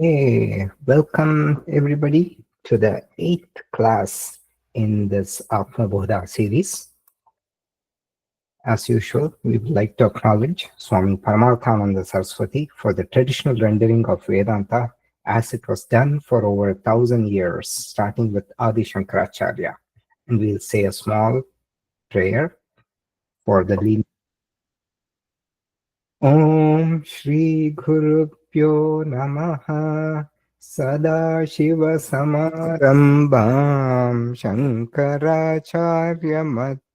Hey, welcome everybody to the eighth class in this Bodhah series. As usual, we would like to acknowledge Swami Paramarthananda Saraswati for the traditional rendering of Vedanta as it was done for over 1,000 years, starting with Adi Shankaracharya. And we'll say a small prayer for the lead. Om Shri Gurubhyo Namaha Sadashiva Samarambham Shankaracharya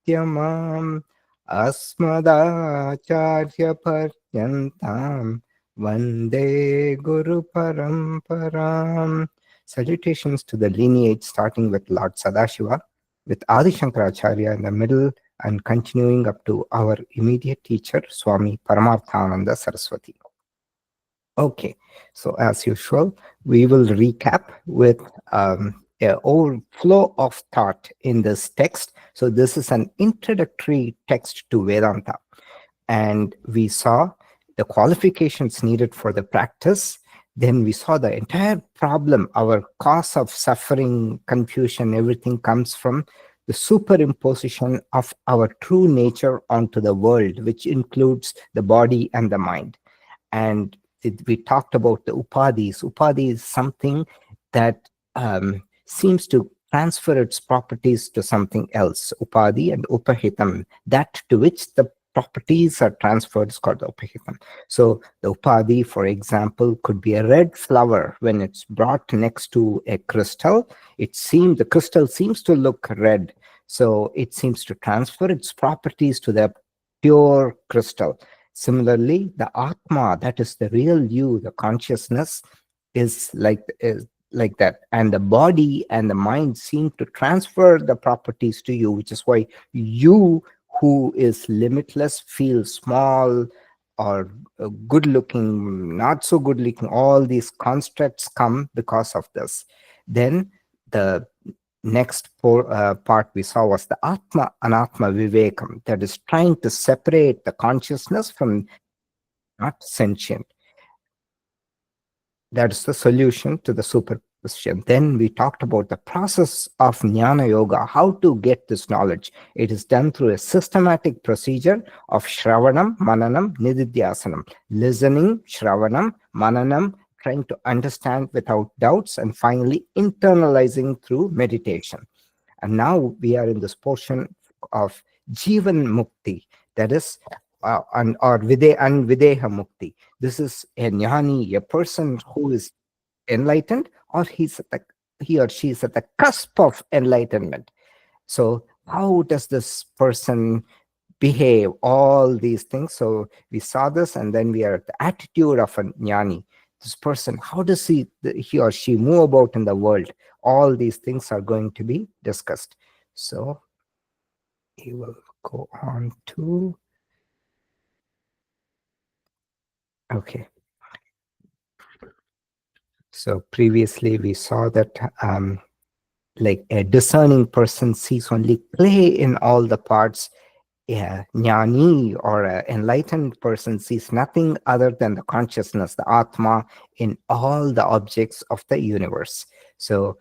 Madhyamam Asmadacharya Paryantam Vande Guru Paramparam. Salutations to the lineage starting with Lord Sadashiva, with Adi Shankaracharya in the middle, and continuing up to our immediate teacher, Swami Paramarthananda Saraswati. Okay, so as usual, we will recap with a overflow of thought in this text. So this is an introductory text to Vedanta, and we saw the qualifications needed for the practice. Then we saw the entire problem, our cause of suffering, confusion, everything comes from the superimposition of our true nature onto the world, which includes the body and the mind. And we talked about the upadhis. Upadhi is something that seems to transfer its properties to something else. Upadhi and upahitam, that to which the properties are transferred is called the upahitam. So the upadhi, for example, could be a red flower. When it's brought next to a crystal, the crystal seems to look red. So it seems to transfer its properties to the pure crystal. Similarly, the Atma, that is the real you, the consciousness, is like that. And the body and the mind seem to transfer the properties to you, which is why you, who is limitless, feels small or good looking, not so good looking. All these constructs come because of this. Then the next part we saw was the Atma Anatma Vivekam, that is trying to separate the consciousness from not sentient. That is the solution to the superposition. Then we talked about the process of Jnana Yoga, how to get this knowledge. It is done through a systematic procedure of Shravanam, Mananam, Nididhyasanam. Listening, Shravanam, Mananam, trying to understand without doubts, and finally internalizing through meditation. And now we are in this portion of Jivan Mukti, that is, or Videha Mukti. This is a jnani, a person who is enlightened, or he or she is at the cusp of enlightenment. So how does this person behave? All these things. So we saw this, and then we are at the attitude of a jnani. This person, how does he or she move about in the world? All these things are going to be discussed. So we will go on to, okay. So previously we saw that like a discerning person sees only clay in all the parts. A jnani or an enlightened person sees nothing other than the consciousness, the Atma, in all the objects of the universe. So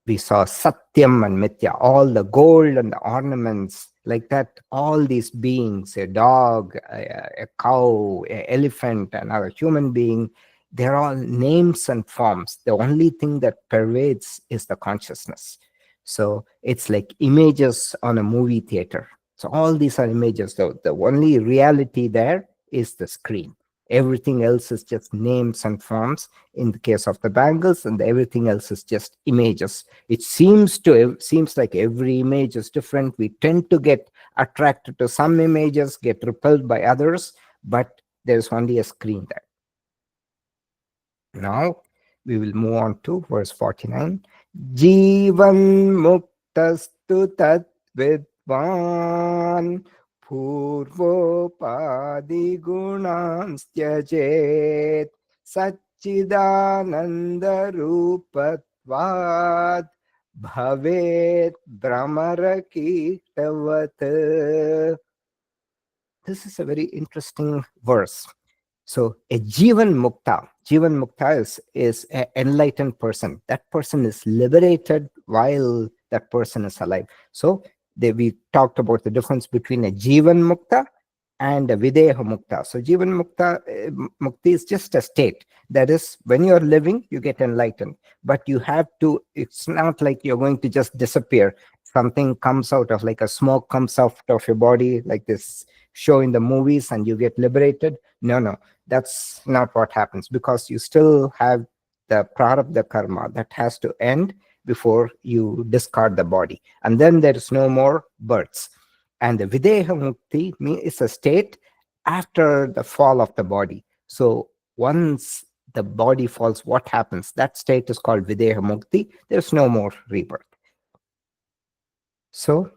we saw Satyam and Mithya, all the gold and the ornaments, like that, all these beings, a dog, a cow, an elephant, another human being, they're all names and forms. The only thing that pervades is the consciousness. So it's like images on a movie theater. So all these are images. So the only reality there is the screen. Everything else is just names and forms in the case of the bangles, and everything else is just images. It seems like every image is different. We tend to get attracted to some images, get repelled by others, but there's only a screen there. Now we will move on to verse 49. Jivan muktastu tat vidvan purvopadi gunans tyajet Satchidananda Rupatvad Bhavet Brahmarakitavat. This is a very interesting verse. So a Jivan Mukta is an enlightened person. That person is liberated while that person is alive. So we talked about the difference between a Jivan Mukta and a Videha Mukta. So Jivan Mukti is just a state. That is, when you're living, you get enlightened. But you have to, it's not like you're going to just disappear. Something comes out of, like a smoke comes out of your body, like this show in the movies, and you get liberated. No, that's not what happens, because you still have the prarabdha karma that has to end before you discard the body, and then there is no more births. And the videha mukti is a state after the fall of the body. So once the body falls, what happens? That state is called videha mukti. There's no more rebirth. So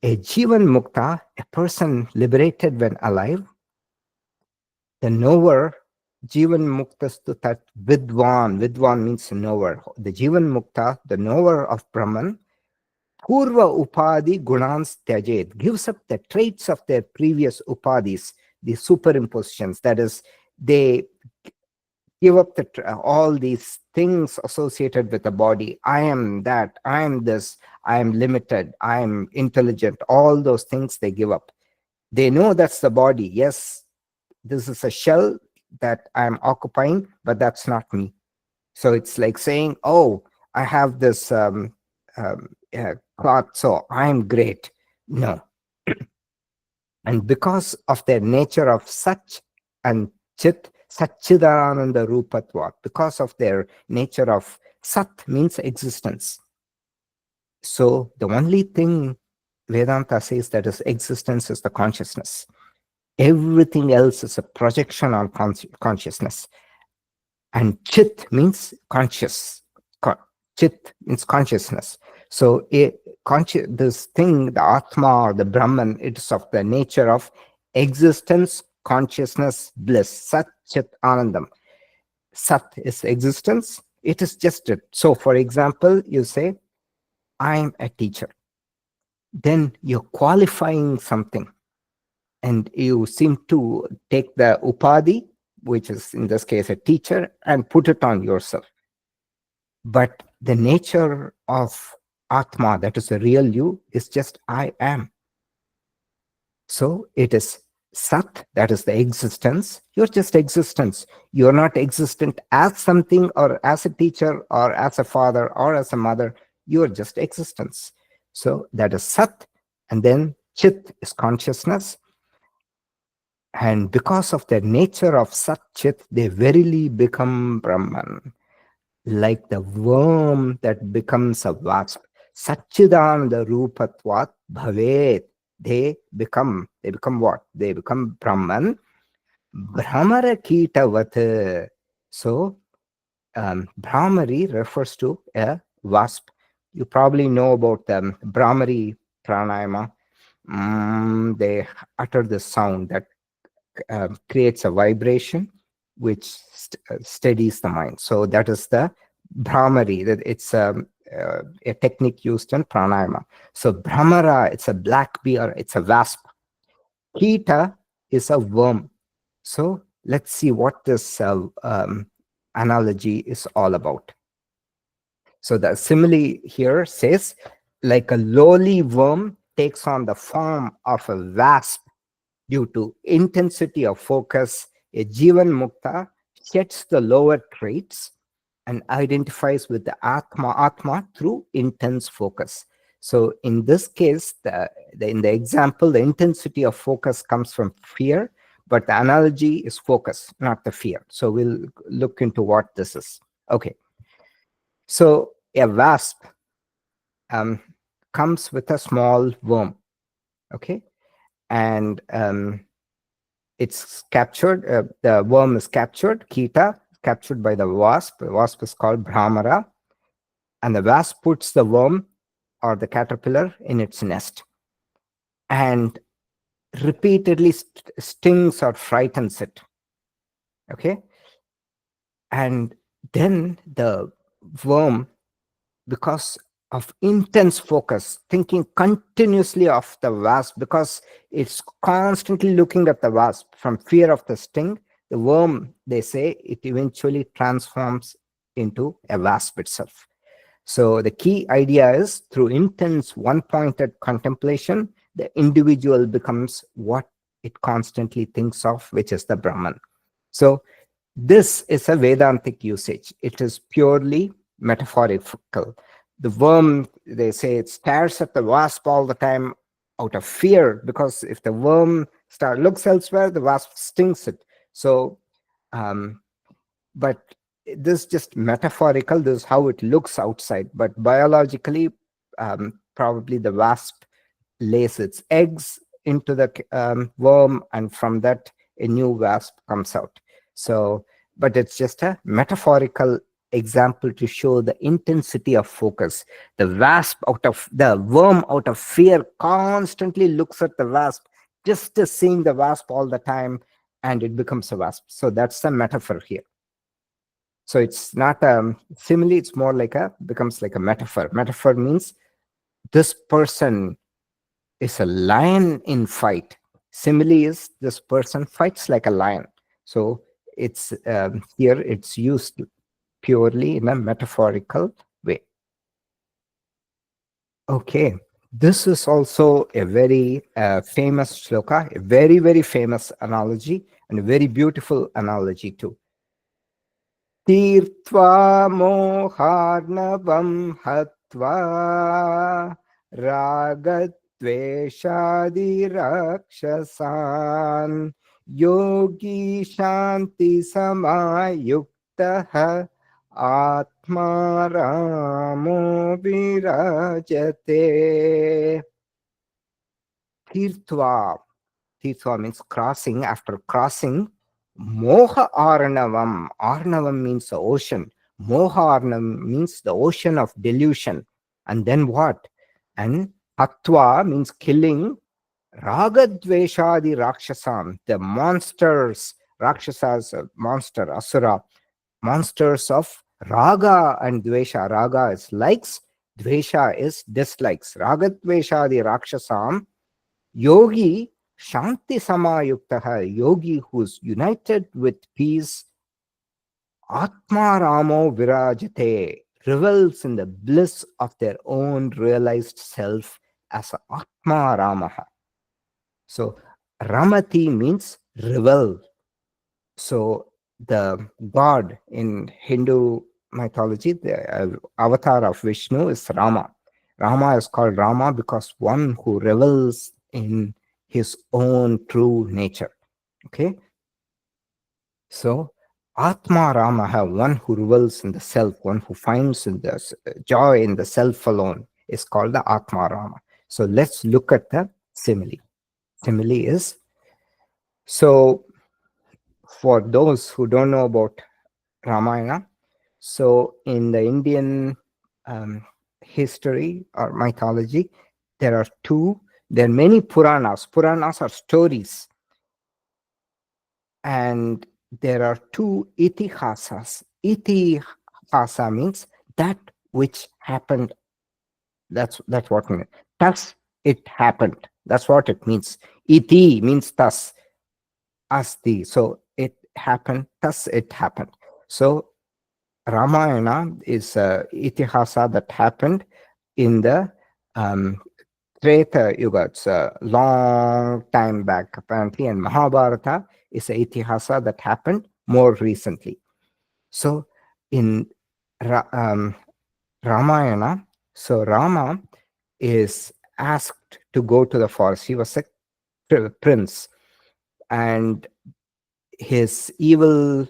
a jivan mukta, a person liberated when alive, the knower, Jivan Muktastu Tat Vidwan. Vidwan means knower. The Jivan Mukta, the knower of Brahman, Purva Upadi Gunans Tyajed, gives up the traits of their previous Upadis, the superimpositions. That is, they give up all these things associated with the body. I am that, I am this, I am limited, I am intelligent. All those things they give up. They know that's the body. Yes, this is a shell that I'm occupying, but that's not me. So it's like saying, oh, I have this cloth, so I'm great. No. And because of their nature of such and chit, Satchidananda Rupatvat, because of their nature of Sat means existence. So the only thing Vedanta says that is existence is the consciousness. Everything else is a projection on consciousness. And chit means conscious. Chit means consciousness. So this thing, the Atma or the Brahman, it is of the nature of existence, consciousness, bliss. Sat, Chit, Anandam. Sat is existence. It is just it. So for example, you say, I'm a teacher. Then you're qualifying something. And you seem to take the upadi, which is in this case a teacher, and put it on yourself. But the nature of Atma, that is the real you, is just I am. So it is Sat, that is the existence. You're just existence. You're not existent as something or as a teacher or as a father or as a mother. You're just existence. So that is Sat. And then Chit is consciousness. And because of the nature of Sat Chit, they verily become Brahman, like the worm that becomes a wasp. Satchidananda Rupatvat Bhavet. They become what? They become Brahman. Brahmara Kitavat. So, Brahmari refers to a wasp. You probably know about the Brahmari pranayama. They utter the sound that creates a vibration which steadies the mind. So that is the Brahmari. That it's a technique used in pranayama. So Brahmara, it's a black bee or it's a wasp. Kita is a worm. So let's see what this analogy is all about. So the simile here says, like a lowly worm takes on the form of a wasp due to intensity of focus, a Jivan Mukta sheds the lower traits and identifies with the Atma through intense focus. So in this case, in the example, the intensity of focus comes from fear, but the analogy is focus, not the fear. So we'll look into what this is. Okay. So a wasp comes with a small worm. Okay. And it's captured, the worm is captured, Kita, captured by the wasp. The wasp is called Brahmara. And the wasp puts the worm or the caterpillar in its nest and repeatedly stings or frightens it. Okay. And then the worm, because of intense focus, thinking continuously of the wasp, because it's constantly looking at the wasp from fear of the sting, the worm, they say, it eventually transforms into a wasp itself. So the key idea is through intense one-pointed contemplation, the individual becomes what it constantly thinks of, which is the Brahman. So this is a Vedantic usage. It is purely metaphorical. The worm, they say, it stares at the wasp all the time out of fear, because if the worm looks elsewhere, the wasp stings it. So, but this is just metaphorical. This is how it looks outside. But biologically, probably the wasp lays its eggs into the worm, and from that, a new wasp comes out. So, but it's just a metaphorical example to show the intensity of focus. The worm out of fear constantly looks at the wasp, just as seeing the wasp all the time, and it becomes a wasp. So that's the metaphor here. So it's not a simile, it's more like becomes like a metaphor. Metaphor means this person is a lion in fight. Simile is this person fights like a lion. So it's here it's used purely in a metaphorical way. Okay, this is also a very famous shloka, a very, very famous analogy, and a very beautiful analogy too. तीर्त्वा मोहार्णवं हत्वा रागद्वेषादिराक्षसान् योगी शान्तिसमायुक्तः आत्मा रामो विराजते. तीर्त्वा means crossing. After crossing, Moha Arnavam. Arnavam means the ocean. Moha Arnavam means the ocean of delusion. And then what? And Hatva means killing. Ragadveshadi Rakshasam. The monsters. Rakshasas, monster, Asura. Monsters of Raga and Dvesha. Raga is likes. Dvesha is dislikes. Ragadveshadi Rakshasam. Yogi Shanti Samayuktaha, yogi who's united with peace, Atma Ramo Virajate, revels in the bliss of their own realized self as Atma Ramaha. So Ramati means revel. So the god in Hindu mythology, the avatar of Vishnu is Rama. Rama is called Rama because one who revels in his own true nature. Okay. So Atma Ramaha, one who revels in the self, one who finds in the joy in the self alone, is called the Atma Rama. So let's look at the simile. Simile is, so for those who don't know about Ramayana, so in the Indian history or mythology, there are many Puranas. Puranas are stories. And there are two itihasas. Itihasa means that which happened. That's what it means. Thus it happened. That's what it means. Iti means thus. Asti. So it happened. Thus it happened. So Ramayana is a itihasa that happened in the Treta Yuga. It's a long time back apparently, and Mahabharata is a itihasa that happened more recently. So in Ramayana, so Rama is asked to go to the forest. He was a prince, and his evil,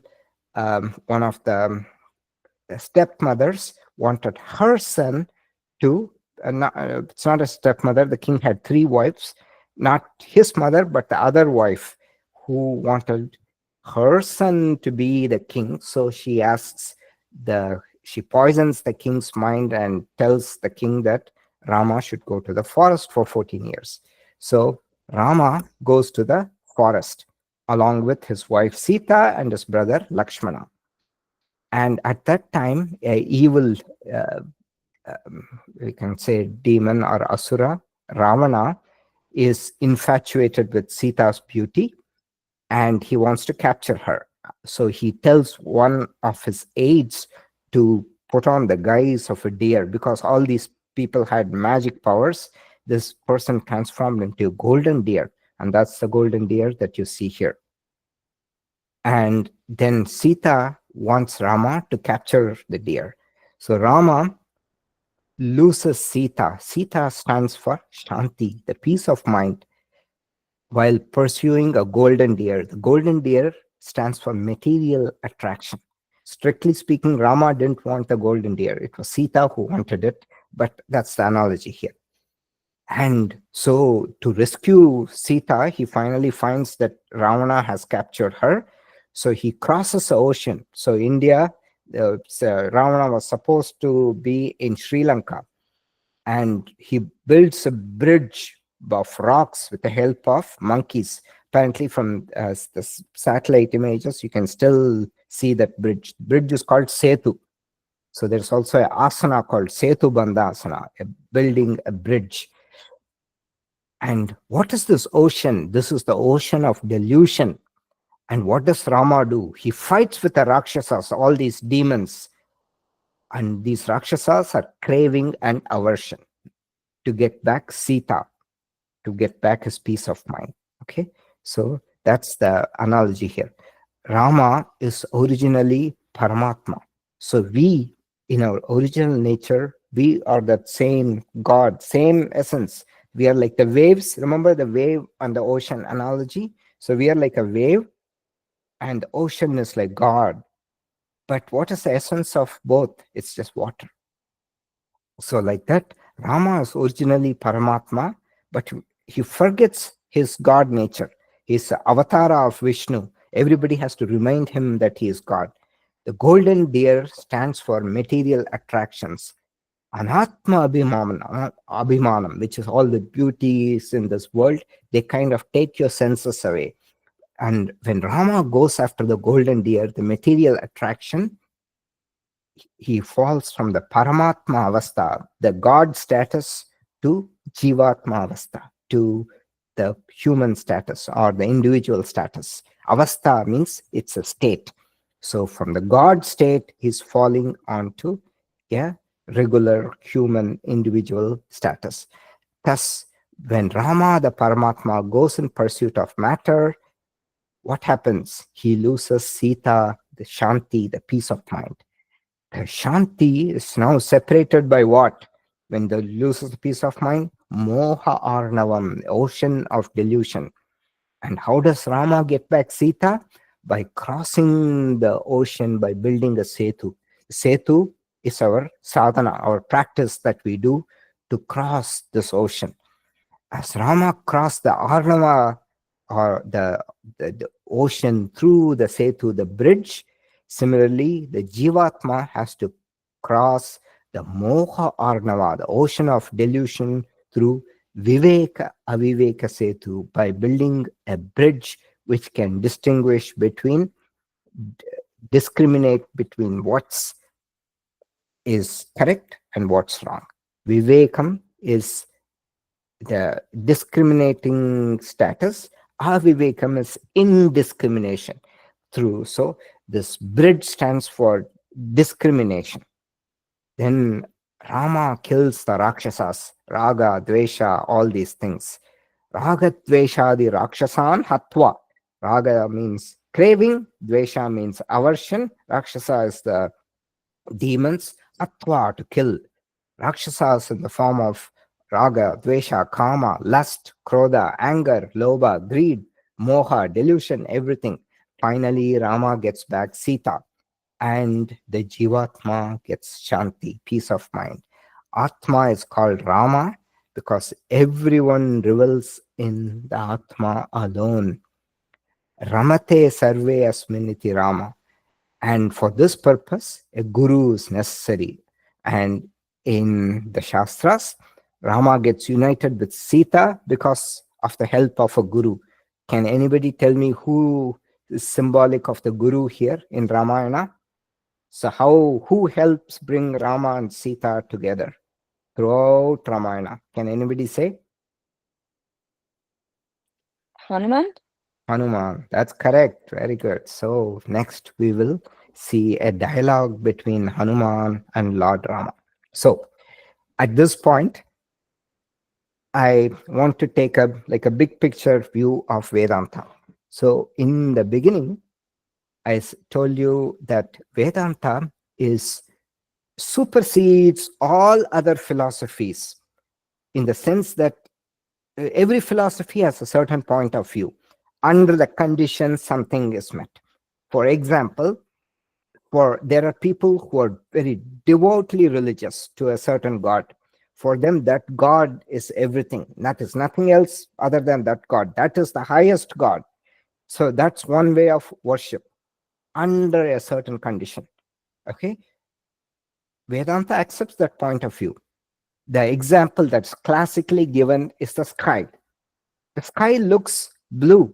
one of the stepmothers wanted her son to, it's not a stepmother, the king had 3 wives, not his mother, but the other wife who wanted her son to be the king. So she poisons the king's mind and tells the king that Rama should go to the forest for 14 years. So Rama goes to the forest along with his wife Sita and his brother Lakshmana. And at that time, a evil, we can say demon or asura, Ravana, is infatuated with Sita's beauty, and he wants to capture her. So he tells one of his aides to put on the guise of a deer because all these people had magic powers. This person transformed into a golden deer, and that's the golden deer that you see here. And then Sita wants Rama to capture the deer. So Rama loses Sita. Sita stands for Shanti, the peace of mind, while pursuing a golden deer. The golden deer stands for material attraction. Strictly speaking, Rama didn't want the golden deer. It was Sita who wanted it, but that's the analogy here. And so, to rescue Sita, he finally finds that Ravana has captured her. So, he crosses the ocean. So, India, Ravana was supposed to be in Sri Lanka, and he builds a bridge of rocks with the help of monkeys. Apparently, from the satellite images, you can still see that bridge. The bridge is called Setu. So, there's also an asana called Setu Bandhasana, building a bridge. And what is this ocean? This is the ocean of delusion. And what does Rama do? He fights with the Rakshasas, all these demons. And these Rakshasas are craving and aversion to get back Sita, to get back his peace of mind. Okay, so that's the analogy here. Rama is originally Paramatma. So we, in our original nature, we are that same God, same essence. We are like the waves. Remember the wave and the ocean analogy? So we are like a wave, and the ocean is like God. But what is the essence of both? It's just water. So, like that, Rama is originally Paramatma, but he forgets his God nature. He's the avatara of Vishnu. Everybody has to remind him that he is God. The golden deer stands for material attractions. Anatma Abhimanam, which is all the beauties in this world, they kind of take your senses away. And when Rama goes after the golden deer, the material attraction, he falls from the Paramatma Avastha, the God status, to Jivatma Avastha, to the human status or the individual status. Avastha means it's a state. So from the God state, he's falling onto a regular human individual status. Thus, when Rama, the Paramatma, goes in pursuit of matter, what happens? He loses Sita, the Shanti, the peace of mind. Shanti is now separated by what? When the loses the peace of mind, Moha Arnavam, ocean of delusion. And how does Rama get back Sita? By crossing the ocean, by building a setu. Setu is our sadhana, our practice that we do to cross this ocean. As Rama crossed the Arnava, or the ocean, through the Setu, the bridge, similarly, the Jivatma has to cross the Moha Arnava, the ocean of delusion, through Viveka Aviveka Setu, by building a bridge which can discriminate between what's is correct and what's wrong. Vivekam is the discriminating status. Avivekam is indiscrimination through. So this bridge stands for discrimination. Then Rama kills the Rakshasas, Raga, Dvesha, all these things. Raga, Dvesha, the Rakshasan, Hatva. Raga means craving, Dvesha means aversion, Rakshasa is the demons, Hatva, to kill. Rakshasas in the form of raga, dvesha, kama, lust, krodha, anger, lobha, greed, moha, delusion, everything. Finally, Rama gets back Sita, and the Jivatma gets Shanti, peace of mind. Atma is called Rama because everyone revels in the Atma alone. Ramate sarve asminiti Rama. And for this purpose, a guru is necessary. And in the Shastras, Rama gets united with Sita because of the help of a guru. Can anybody tell me who is symbolic of the guru here in Ramayana? So who helps bring Rama and Sita together throughout Ramayana? Can anybody say? Hanuman? Hanuman. That's correct. Very good. So next we will see a dialogue between Hanuman and Lord Rama. So at this point, I want to take a big picture view of Vedanta. So in the beginning, told you that Vedanta is supersedes all other philosophies in the sense that every philosophy has a certain point of view. Under the condition something is met. For example, for there are people who are very devotedly religious to a certain god. For them, that god is everything. That is nothing else other than that god. That is the highest god. So that's one way of worship under a certain condition. Okay, Vedanta accepts that point of view. The example that's classically given is the sky. The sky looks blue.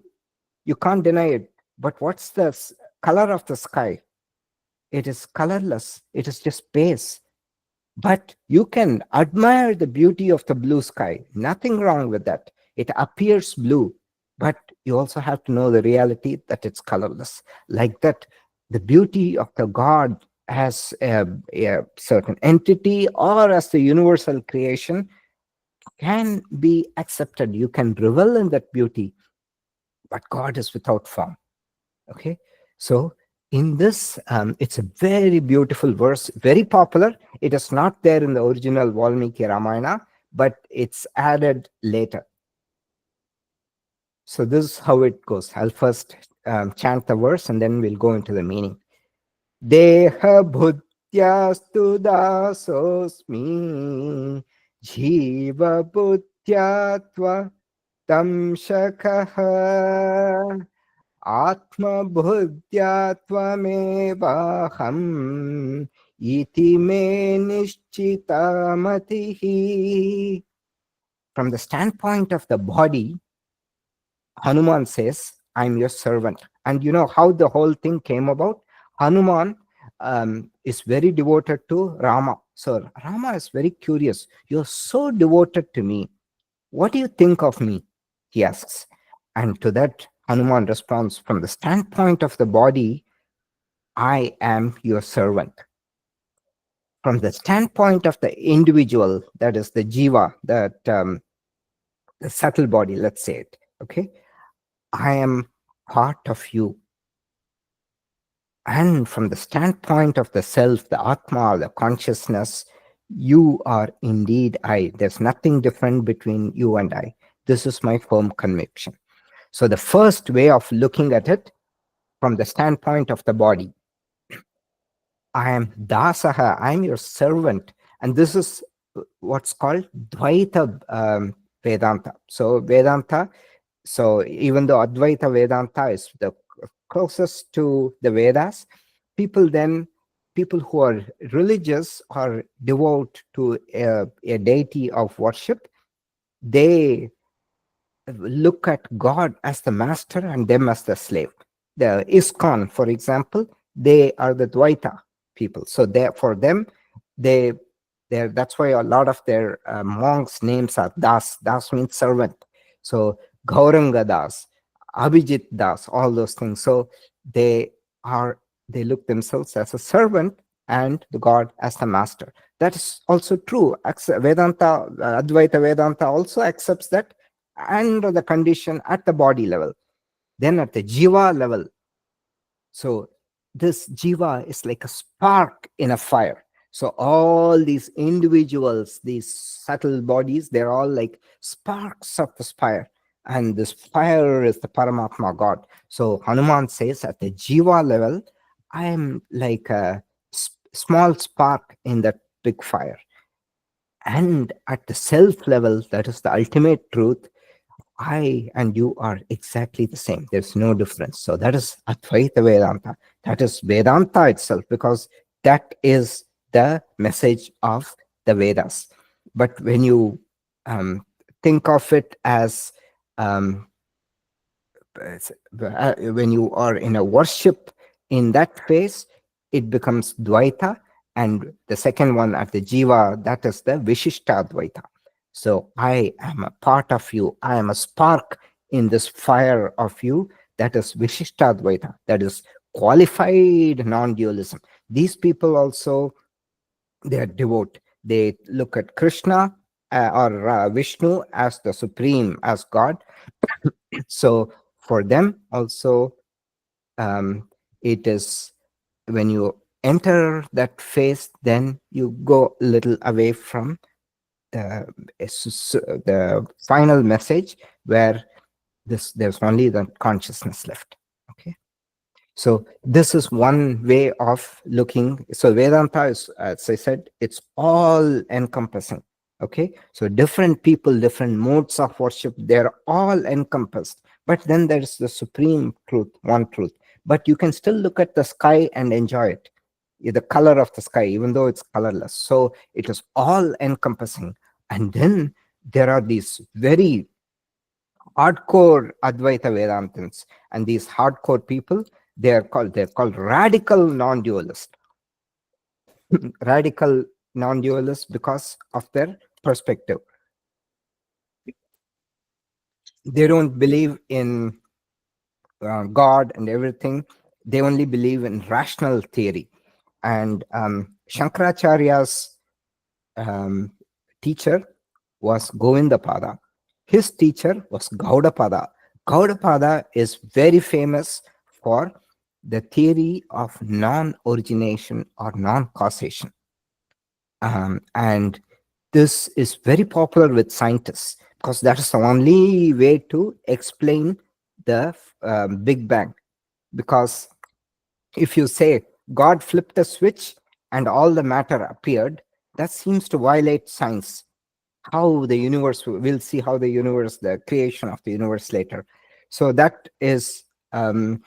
You can't deny it. But what's the color of the sky? It is colorless. It is just space. But you can admire the beauty of the blue sky. Nothing wrong with that. It appears blue, but you also have to know the reality that it's colorless. Like that, the beauty of the God as a certain entity or as the universal creation can be accepted. You can revel in that beauty, but God is without form. Okay, so in this, it's a very beautiful verse, very popular. It is not there in the original Valmiki Ramayana, but it's added later. So this is how it goes. I'll first chant the verse and then we'll go into the meaning. Deha bhutyastu dasosmi jiva bhutyatva tam shakaha आत्मबुद्ध्या त्वमेवाहम् इति मे निश्चिता matihi. From the standpoint of the body, Hanuman says, I'm your servant. And you know how the whole thing came about? Hanuman is very devoted to Rama. So Rama is very curious. You're so devoted to me. What do you think of me? He asks. And to that, Hanuman responds, from the standpoint of the body, I am your servant. From the standpoint of the individual, that is the jiva, that the subtle body, let's say it, okay, I am part of you. And from the standpoint of the self, the atma, the consciousness, you are indeed I. There's nothing different between you and I. This is my firm conviction. So the first way of looking at it from the standpoint of the body, I am dasaha, I am your servant. And this is what's called Dvaita Vedanta. So Vedanta, so even though Advaita Vedanta is the closest to the Vedas, people who are religious or devout to a deity of worship, they look at God as the master and them as the slave. The ISKCON, for example, they are the Dvaita people. So for them, that's why a lot of their monks' names are Das. Das means servant. So Gauranga Das, Abhijit Das, all those things. So they look themselves as a servant and the God as the master. That is also true. Vedanta, Advaita Vedanta also accepts that under the condition at the body level. Then at the jiva level, so this jiva is like a spark in a fire. So all these individuals, these subtle bodies, they're all like sparks of the fire. And this fire is the Paramatma God. So Hanuman says at the jiva level, I am like a small spark in that big fire. And at the self level, that is the ultimate truth, I and you are exactly the same. There's no difference. So that is Advaita Vedanta. That is Vedanta itself, because that is the message of the Vedas. But when you think of it as when you are in a worship in that phase, it becomes Dvaita. And the second one at the Jiva, that is the Vishishta Dvaita. So I am a part of you. I am a spark in this fire of you, that is Vishishtadvaita, that is qualified non-dualism. These people also, they are devout. They look at Krishna or Vishnu as the supreme, as God. So for them also, um, it is when you enter that phase, then you go a little away from the the final message, where there's only the consciousness left. Okay. So this is one way of looking. So Vedanta is, as I said, it's all encompassing. Okay. So different people, different modes of worship, they're all encompassed. But then there's the supreme truth, one truth. But you can still look at the sky and enjoy it, the color of the sky, even though it's colorless. So it is all encompassing. And then there are these very hardcore Advaita Vedantins, and these hardcore people, they're called radical non-dualist. Radical non-dualist because of their perspective. They don't believe in God and everything. They only believe in rational theory. And Shankaracharya's um, teacher was Govindapada. His teacher was Gaudapada. Gaudapada is very famous for the theory of non-origination or non-causation. And this is very popular with scientists, because that is the only way to explain the Big Bang. Because if you say God flipped a switch and all the matter appeared, that seems to violate science. How the universe, we'll see how the universe, the creation of the universe later. So that is and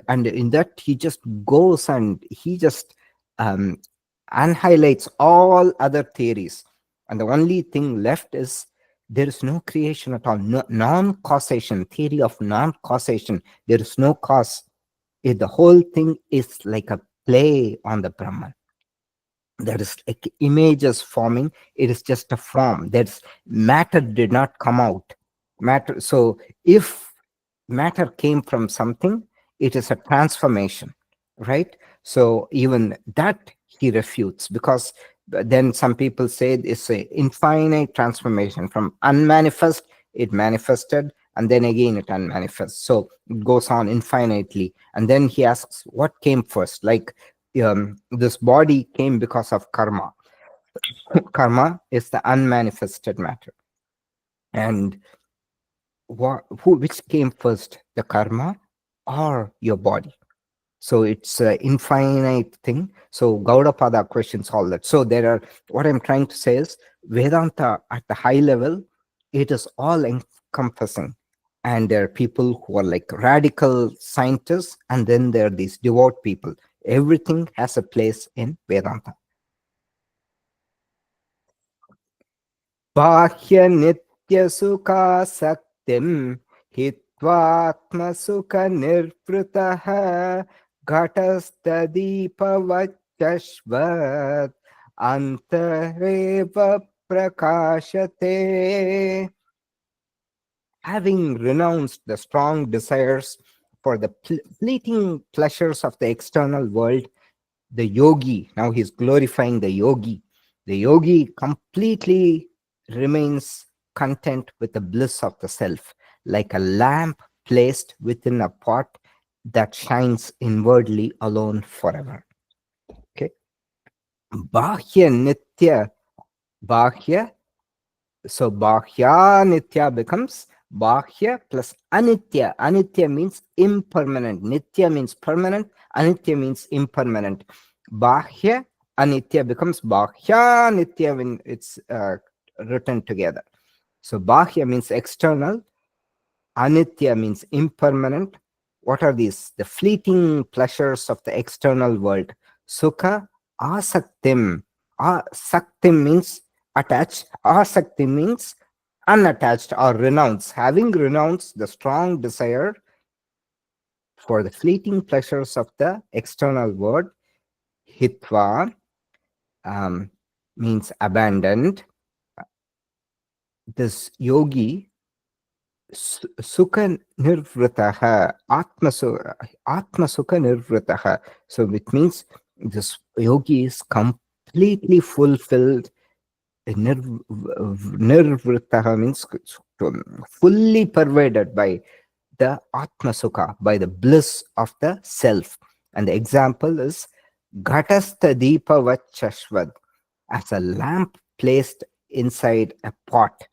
in that he just goes and he just um, annihilates all other theories, and the only thing left is there is no creation at all. No, non-causation, theory of non-causation. There is no cause. The whole thing is like a play on the Brahman. There is like images forming. It is just a form. That's matter did not come out. Matter. So if matter came from something, it is a transformation, right? So even that he refutes, because then some people say it's a infinite transformation. From unmanifest, it manifested, and then again it unmanifests. So it goes on infinitely. And then he asks, what came first? Like this body came because of karma. Karma is the unmanifested matter. And which came first, the karma or your body? So it's an infinite thing. So Gaudapada questions all that. So there are, what I'm trying to say is, Vedanta at the high level, it is all encompassing. And there are people who are like radical scientists, and then there are these devout people. Everything has a place in Vedanta. बाह्य नित्य सुखासक्तिं हित्वात्मसुख निर्वृतः घटस्तदीपवच्चश्वत् अन्तरेव प्रकाशते. Having renounced the strong desires for the fleeting pleasures of the external world, the yogi, now he's glorifying the yogi. The yogi completely remains content with the bliss of the self, like a lamp placed within a pot that shines inwardly alone forever. Okay. Bahya nitya. Bahya. So bahya nitya becomes bahya plus anitya. Anitya means impermanent. Nitya means permanent. Anitya means impermanent. Bahya anitya becomes bahya nitya when it's written together. So bahya means external. Anitya means impermanent. What are these? The fleeting pleasures of the external world. Sukha asaktim. Asaktim means attached. Asakti means unattached or renounce. Having renounced the strong desire for the fleeting pleasures of the external world, hitva means abandoned. This yogi Sukha nirvritaha, atma sukha nirvritaha. So it means this yogi is completely fulfilled. Nirvritaha means fully pervaded by the atma sukha, by the bliss of the self. And the example is Ghatastha Deepa Vachashvad, as a lamp placed inside a pot.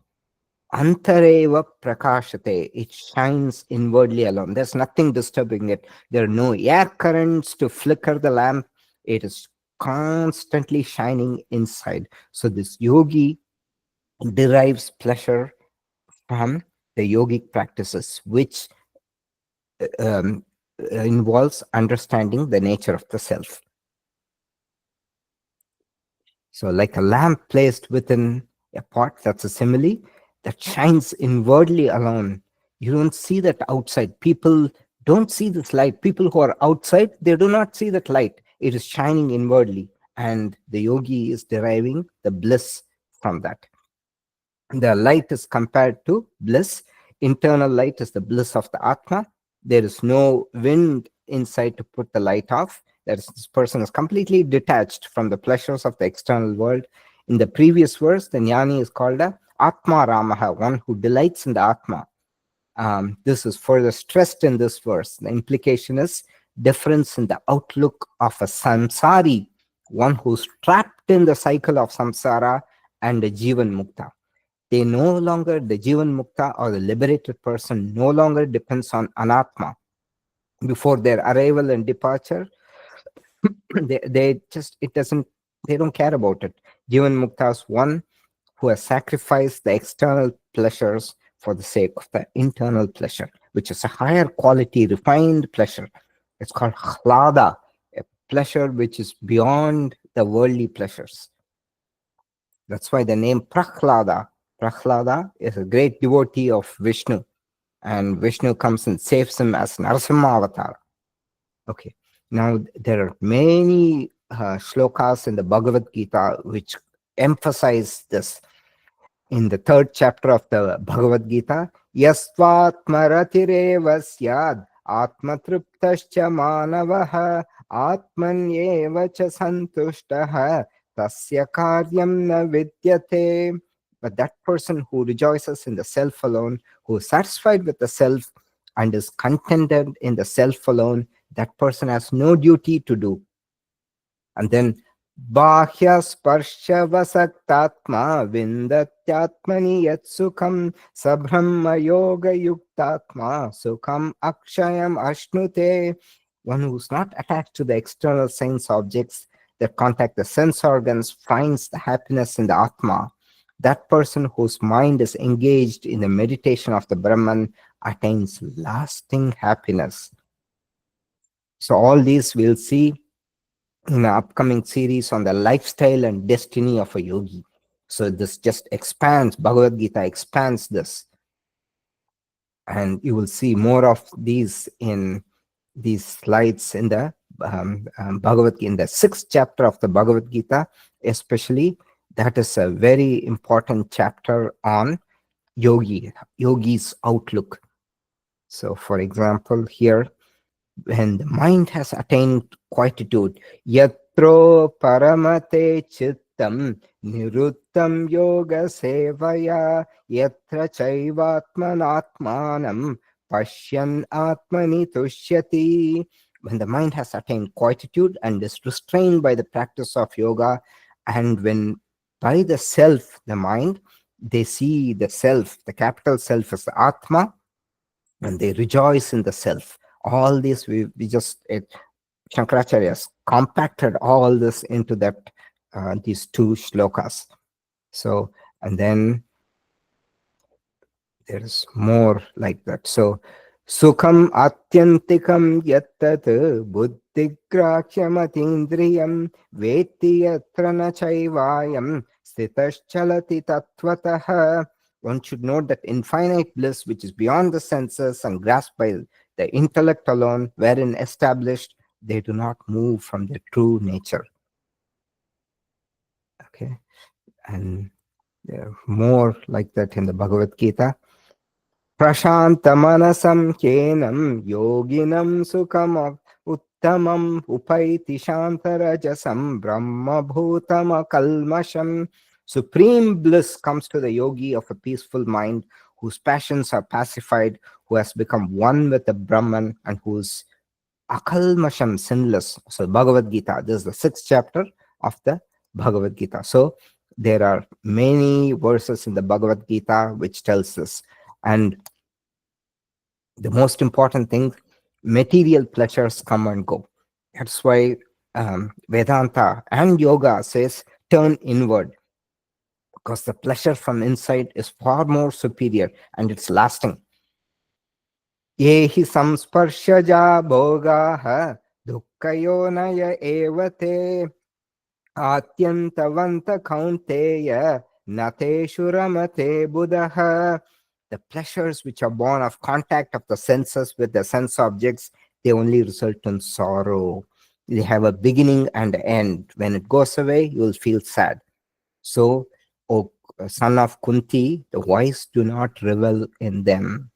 Antareva prakashate, it shines inwardly alone. There's nothing disturbing it. There are no air currents to flicker the lamp. It is constantly shining inside. So this yogi derives pleasure from the yogic practices, which um, involves understanding the nature of the self. So, like a lamp placed within a pot, that's a simile that shines inwardly alone. You don't see that outside. People don't see this light. People who are outside, they do not see that light. It is shining inwardly, and the yogi is deriving the bliss from that. The light is compared to bliss. Internal light is the bliss of the Atma. There is no wind inside to put the light off. That is, this person is completely detached from the pleasures of the external world. In the previous verse, the Jnani is called a Atma Ramaha, one who delights in the Atma. This is further stressed in this verse. The implication is difference in the outlook of a samsari, one who's trapped in the cycle of samsara, and a jivan mukta. They no longer, the Jivan Mukta or the liberated person no longer depends on Anatma. Before their arrival and departure, they just, it doesn't, they don't care about it. Jivan Mukta is one who has sacrificed the external pleasures for the sake of the internal pleasure, which is a higher quality, refined pleasure. It's called Hlada, a pleasure which is beyond the worldly pleasures. That's why the name Prahlada. Prahlada is a great devotee of Vishnu, and Vishnu comes and saves him as Narasimha avatar. Okay, now there are many shlokas in the Bhagavad Gita which emphasize this. In the third chapter of the Bhagavad Gita, Yasvatmaratireva syad atmatriptascha manavaha atmanyeva cha santushtaha tasya karyam na vidyate. But that person who rejoices in the self alone, who is satisfied with the self and is contented in the self alone, that person has no duty to do. And then Bahya Sparsha Vasaktatma Vindatyatmani Yat Sukham Sabrahma Yoga Yuktatma Sukham Akshayam Ashnute. One who's not attached to the external sense objects that contact the sense organs finds the happiness in the Atma. That person whose mind is engaged in the meditation of the Brahman attains lasting happiness. So all these we'll see in the upcoming series on the lifestyle and destiny of a yogi. So this just expands, Bhagavad Gita expands this. And you will see more of these in these slides in the Bhagavad Gita, in the 6th chapter of the Bhagavad Gita, especially. That is a very important chapter on yogi's outlook. So, for example, here, when the mind has attained quietude, yatro paramate chittam niruttam yoga sevaya yatra chaivatmanatmanam pashyan atmani tushyati. When the mind has attained quietude and is restrained by the practice of yoga, and when by the self, the mind, they see the self, the capital self as the Atma, and they rejoice in the self. All this we just Shankaracharya has compacted all this into that these two shlokas. So, and then there is more like that. So Sukham atyantikam yattat buddhigrahyamatindriyam veti yatra na chaivayam stitaschalati tatvatah. One should note that infinite bliss, which is beyond the senses and grasped by the intellect alone, wherein established, they do not move from their true nature. Okay, and there are more like that in the Bhagavad Gita. Prashantamanasam kenam yoginam sukam uttamam upaiti shantarajasam brahma bhutama kalmasham. Supreme bliss comes to the yogi of a peaceful mind whose passions are pacified, who has become one with the Brahman, and whose akalmasham, sinless. So Bhagavad Gita, this is the sixth chapter of the Bhagavad Gita. So there are many verses in the Bhagavad Gita which tells this. And the most important thing, material pleasures come and go. That's why Vedanta and yoga says turn inward, because the pleasure from inside is far more superior and it's lasting. ये हि संस्पर्शजा भोगाः दुःखयोनय एव ते आत्यन्तवन्त कौन्तेय न तेषु रमते बुधः. The pleasures which are born of contact of the senses with the sense objects, they only result in sorrow. They have a beginning and end. When it goes away, you will feel sad. So, O son of Kunti, the wise do not revel in them,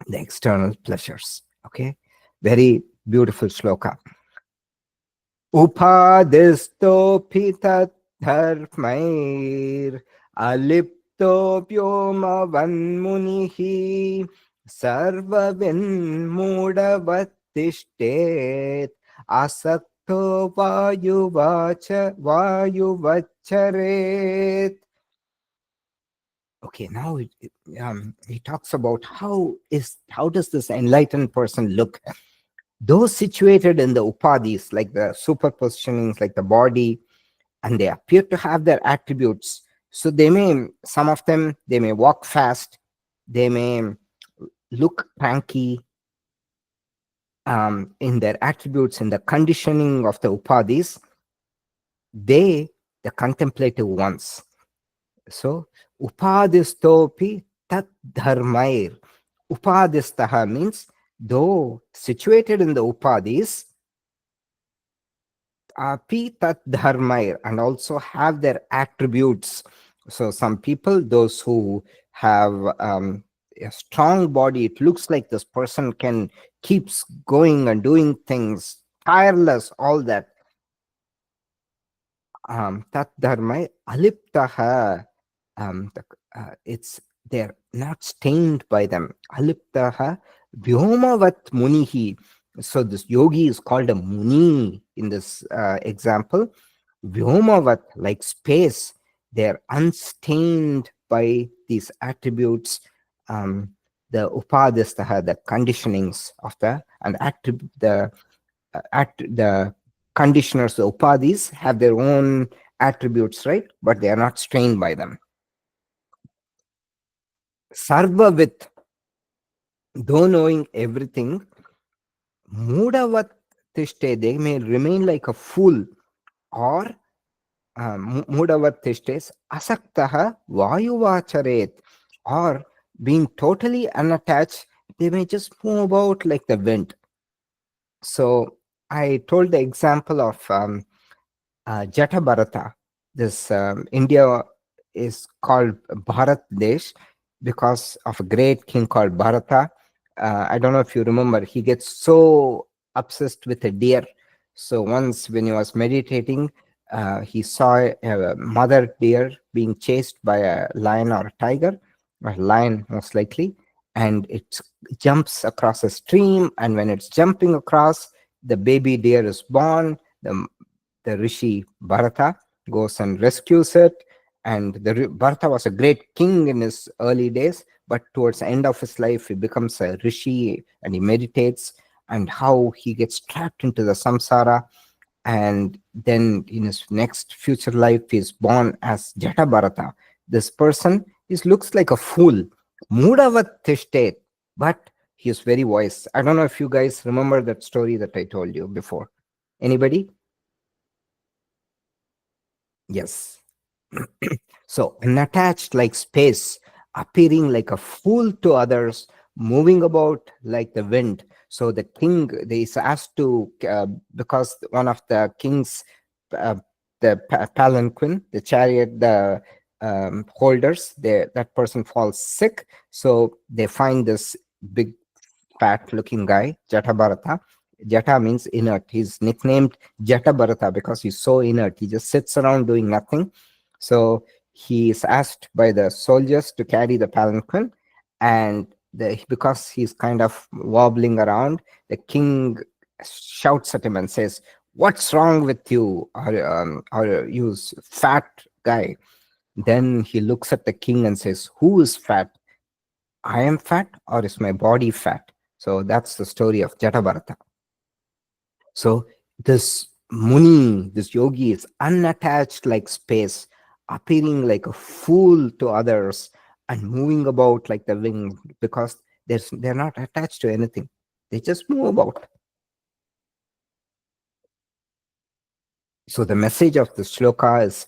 the external pleasures. Okay, very beautiful shloka. Upadhistopi tat dharmair aliptopyoma vanmunihi sarvavin mudavatishtet asakto vayuvacharet. Okay, now he talks about how does this enlightened person look. Those situated in the upadhis, like the superpositionings, like the body, and they appear to have their attributes. So some of them, they may walk fast, they may look cranky, in their attributes, in the conditioning of the upadhis, the contemplative ones. So, upadhistopi tat dharmair. Upadhistaha means, though situated in the upadhis, api tat dharmair, and also have their attributes. So some people, those who have a strong body, it looks like this person can keeps going and doing things, tireless, all that. Tat dharmai aliptaha. It's they're not stained by them. Aliptaha vyomavat munihi. So this yogi is called a muni in this example. Vyomavat, like space, they're unstained by these attributes. The upadhistaha, the conditionings of the and the conditioners, the upadhis, have their own attributes, right? But they are not strained by them. Sarvavit, though knowing everything, mudavat tishte, they may remain like a fool, or mudavat tishtes asaktaha vayuvacharet, or being totally unattached, they may just move about like the wind. So I told the example of Jata Bharata. This India is called Bharat Desh because of a great king called Bharata. I don't know if you remember, he gets so obsessed with a deer. So once when he was meditating, he saw a mother deer being chased by a lion or a tiger, a lion most likely, and it jumps across a stream. And when it's jumping across, the baby deer is born. The rishi Bharata goes and rescues it. And Bharata was a great king in his early days, but towards the end of his life, he becomes a rishi and he meditates, and how he gets trapped into the samsara. And then in his next future life, he is born as Jata Bharata. This person looks like a fool, Mudavat Tishtet, but he is very wise. I don't know if you guys remember that story that I told you before. Anybody? Yes. So, unattached like space, appearing like a fool to others, moving about like the wind. So, the king is asked to, because one of the king's, uh, the palanquin, the chariot, the holders, that person falls sick. So they find this big fat looking guy, Jata Bharata. Jata means inert. He's nicknamed Jata Bharata because he's so inert. He just sits around doing nothing. So he is asked by the soldiers to carry the palanquin, and because he's kind of wobbling around, the king shouts at him and says, "What's wrong with you? Or you fat guy?" Then he looks at the king and says, "Who is fat? I am fat, or is my body fat?" So that's the story of Jatabharata. So this Muni, this yogi, is unattached like space, appearing like a fool to others and moving about like the wind, because they're not attached to anything. They just move about. So the message of the shloka is,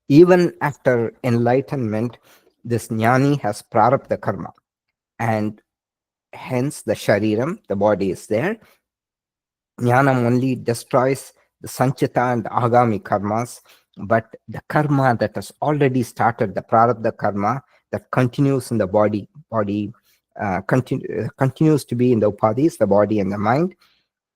even after enlightenment, this jnani has prarabdha karma, and hence the shariram, the body is there. Jnanam only destroys the sanchita and agami karmas, but the karma that has already started, the prarabdha karma that continues in the body continues to be in the upadhis, the body and the mind.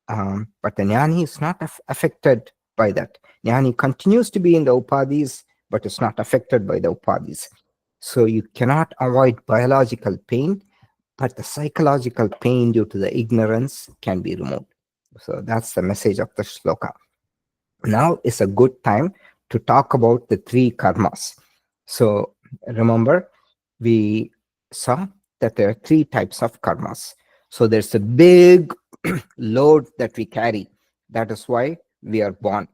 But the jnani is not affected by that. Jnani continues to be in the upadhis, but is not affected by the upadhis. So you cannot avoid biological pain, but the psychological pain due to the ignorance can be removed. So that's the message of the shloka. Now is a good time to talk about the three karmas. So remember, we saw that there are three types of karmas. So there's a big load that we carry. That is why we are born.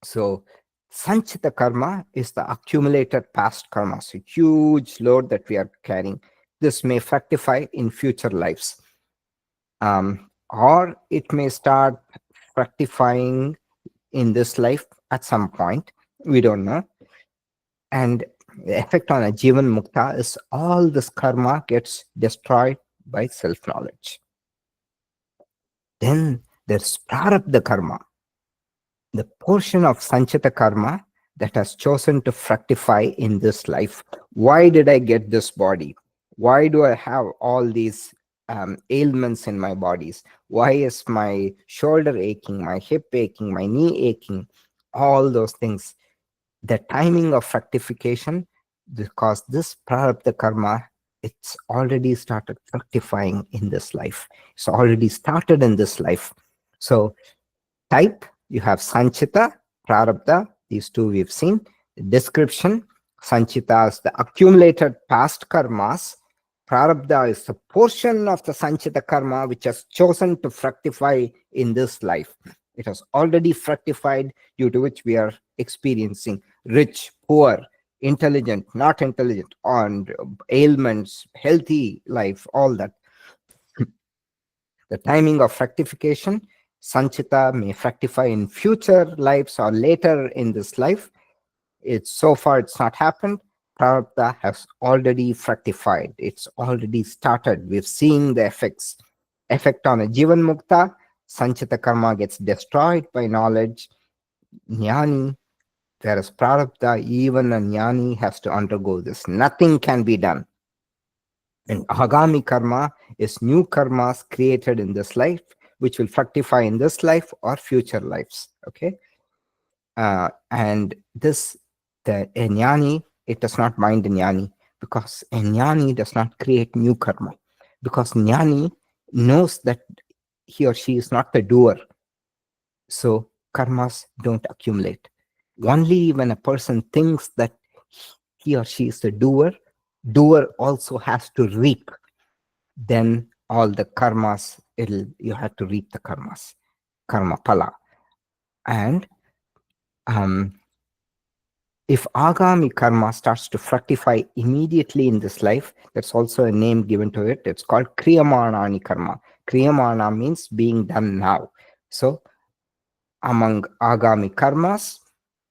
So sanchita karma is the accumulated past karma. So huge load that we are carrying. This may fructify in future lives. Or it may start fructifying in this life at some point. We don't know. And the effect on a Jivan Mukta is all this karma gets destroyed by self-knowledge. Then there's Prarabdha karma, the portion of Sanchita karma that has chosen to fructify in this life. Why did I get this body? Why do I have all these ailments in my bodies? Why is my shoulder aching, my hip aching, my knee aching? All those things. The timing of fructification, because this prarabdha karma, it's already started fructifying in this life. It's already started in this life. So type, you have sanchita, prarabdha, these two we've seen. The description, sanchita is the accumulated past karmas. Prarabdha is the portion of the sanchita karma which has chosen to fructify in this life. It has already fructified, due to which we are experiencing rich, poor, intelligent, not intelligent, on ailments, healthy life, all that. The timing of fructification, sanchita may fructify in future lives or later in this life. It's so far it's not happened. Prarabdha has already fructified. It's already started. We've seen the effects. Effect on a Jivan Mukta, sanchita karma gets destroyed by knowledge. Jnani, whereas prarabdha, even a jnani has to undergo this. Nothing can be done. And agami karma is new karmas created in this life, which will fructify in this life or future lives. Okay. And this, the jnani, it does not mind the jnani, because a jnani does not create new karma, because jnani knows that he or she is not the doer. So karmas don't accumulate. Only when a person thinks that he or she is the doer, doer also has to reap, then all the karmas, you have to reap the karmas, karma pala. And if agami karma starts to fructify immediately in this life, that's also a name given to it. It's called kriyamanani karma. Kriyamana means being done now. So among agami karmas,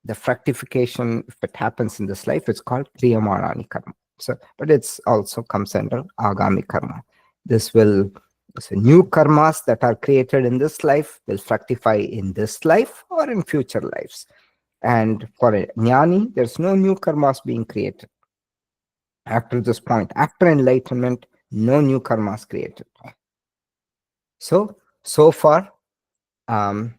the fructification, if it happens in this life, it's called kriyamanani karma. So, but it's also comes under agami karma. This will, so new karmas that are created in this life will fructify in this life or in future lives. And for a jnani, there's no new karmas being created. After this point, after enlightenment, no new karmas created. So far, um,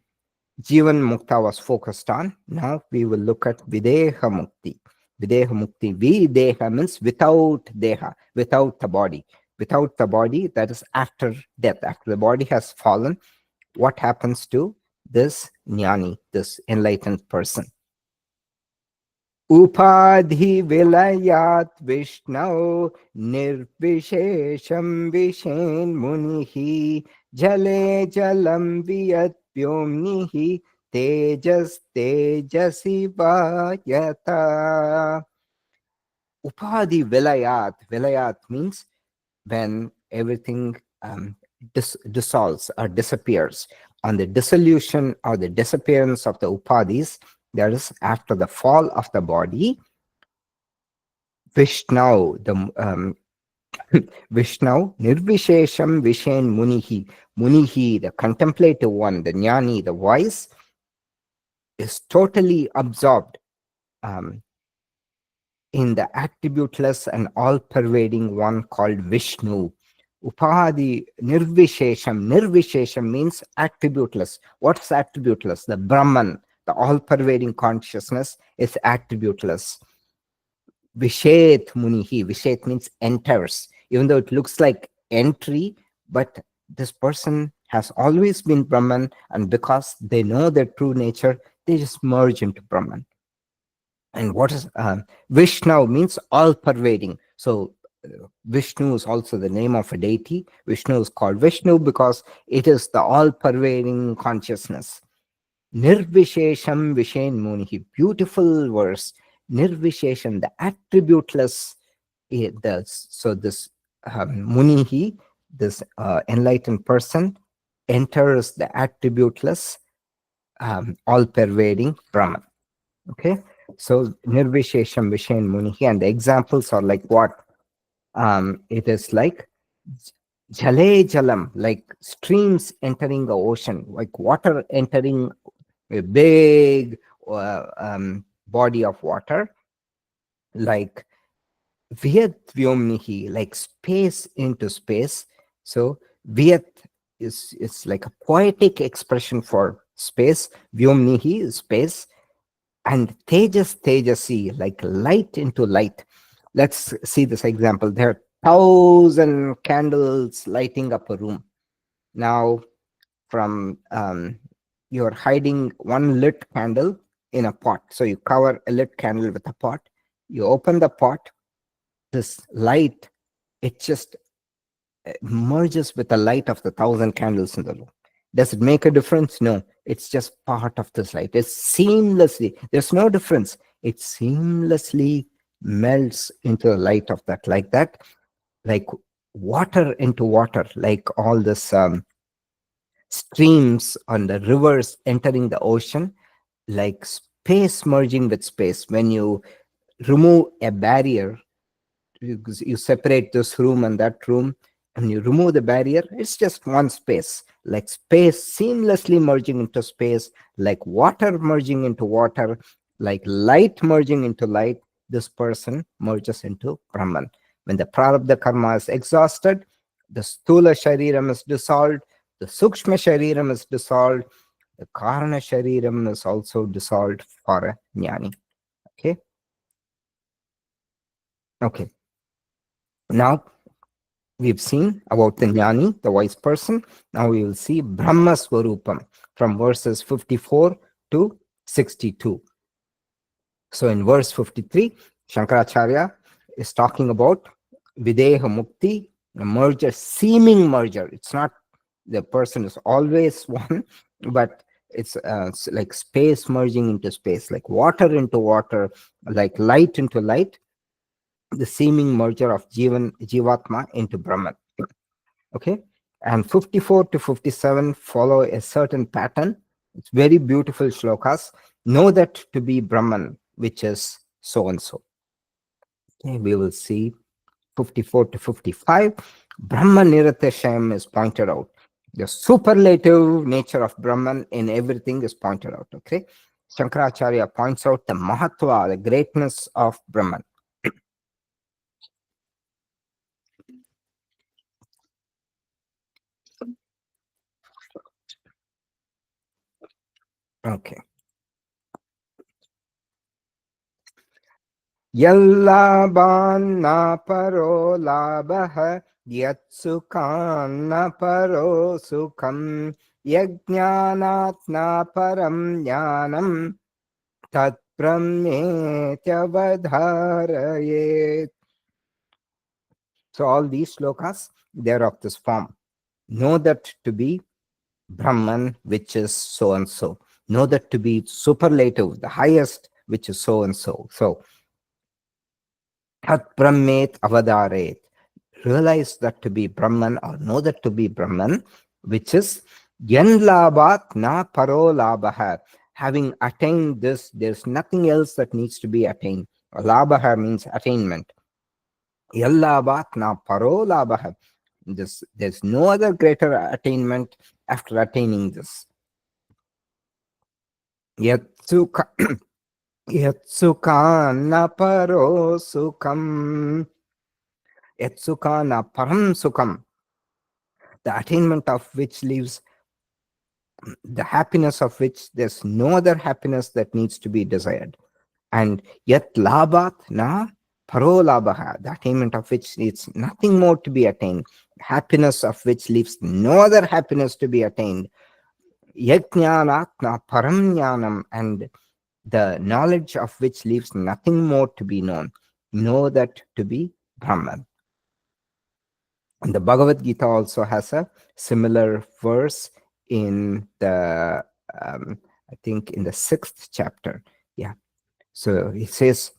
Jivan Mukta was focused on. Now we will look at Videha Mukti. Videha Mukti. Videha means without deha, without the body. Without the body, that is after death. After the body has fallen, what happens to this jnani, this enlightened person? Upadhi vilayat Vishnu nirvishesham vishen munihi jale jalam viyat vyomnihi tejas tejasi vayata. Upadhi vilayat means when everything dissolves or disappears. On the dissolution or the disappearance of the upadhis, that is after the fall of the body, Vishnu, Vishnu, Nirvishesham Vishen Munihi. Munihi, the contemplative one, the jnani, the wise, is totally absorbed um, in the attributeless and all-pervading one called Vishnu. Upadhi Nirvishesham. Nirvishesham means attributeless. What's attributeless? The Brahman, the all-pervading consciousness, is attributeless. Vishet Munihi. Vishet means enters. Even though it looks like entry, but this person has always been Brahman, and because they know their true nature, they just merge into Brahman. And what is Vishnu means all pervading. So Vishnu is also the name of a deity. Vishnu is called Vishnu because it is the all pervading consciousness. Nirvishesham Vishen Munihi. Beautiful verse. Nirvishesham, the attributeless. So this Munihi, this enlightened person, enters the attributeless, all pervading Brahman. Okay, so Nirvishesham Vishen Munihi, and the examples are like what? It is like Jale Jalam, like streams entering the ocean, like water entering a big body of water, like Vyat Vyomnihi, like space into space. So Vyat is like a poetic expression for space. Vyomnihi is space. And Tejas Tejasi, like light into light. Let's see this example. There are 1,000 candles lighting up a room. Now, from you're hiding one lit candle in a pot. So you cover a lit candle with a pot. You open the pot. This light, it just merges with the light of the 1,000 candles in the room. Does it make a difference? No, it's just part of this light. It's seamlessly, there's no difference. It seamlessly melts into the light of that, like water into water, like all this streams on the rivers entering the ocean, like space merging with space. When you remove a barrier, you separate this room and that room, and you remove the barrier, it's just one space, like space seamlessly merging into space, like water merging into water, like light merging into light. This person merges into Brahman. When the prarabdha karma is exhausted, the sthula shariram is dissolved, the sukshma shariram is dissolved, the karana shariram is also dissolved for a jnani. Okay, now we've seen about the jnani, the wise person. Now we will see Brahma Swarupam from verses 54 to 62. So in verse 53, Shankaracharya is talking about Videha Mukti, a merger, seeming merger. It's not the person is always one, but it's like space merging into space, like water into water, like light into light, the seeming merger of Jivatma into Brahman. Okay, and 54 to 57 follow a certain pattern. It's very beautiful shlokas. Know that to be Brahman, which is so and so. Okay, we will see 54 to 55. Brahman Niratesham is pointed out. The superlative nature of Brahman in everything is pointed out. Okay, Shankaracharya points out the Mahatva, the greatness of Brahman. Okay. Yallabanna paro labah yatsukanna paro sukham yajnanatna param jnanam tat brahmetyavadharayet. So all these slokas, they're of this form. Know that to be Brahman, which is so and so. Know that to be superlative, the highest, which is so and so. So, Tat Brahmet Avadaret. Realize that to be Brahman, or know that to be Brahman, which is Yan Labhat Na Paro Labha. Having attained this, there's nothing else that needs to be attained. Labha means attainment. Yan Labhat Na Paro Labha. There's no other greater attainment after attaining this. Yatsuka Yatsukana paro sukham. Yatsukana param sukham. The attainment of which leaves the happiness of which there's no other happiness that needs to be desired. And yet labhat na paro labha. The attainment of which needs nothing more to be attained. Happiness of which leaves no other happiness to be attained. Yajnanat na param jnanam. And the knowledge of which leaves nothing more to be known. Know that to be Brahman. And the Bhagavad Gita also has a similar verse in the, I think, in the 6th chapter. Yeah. So it says,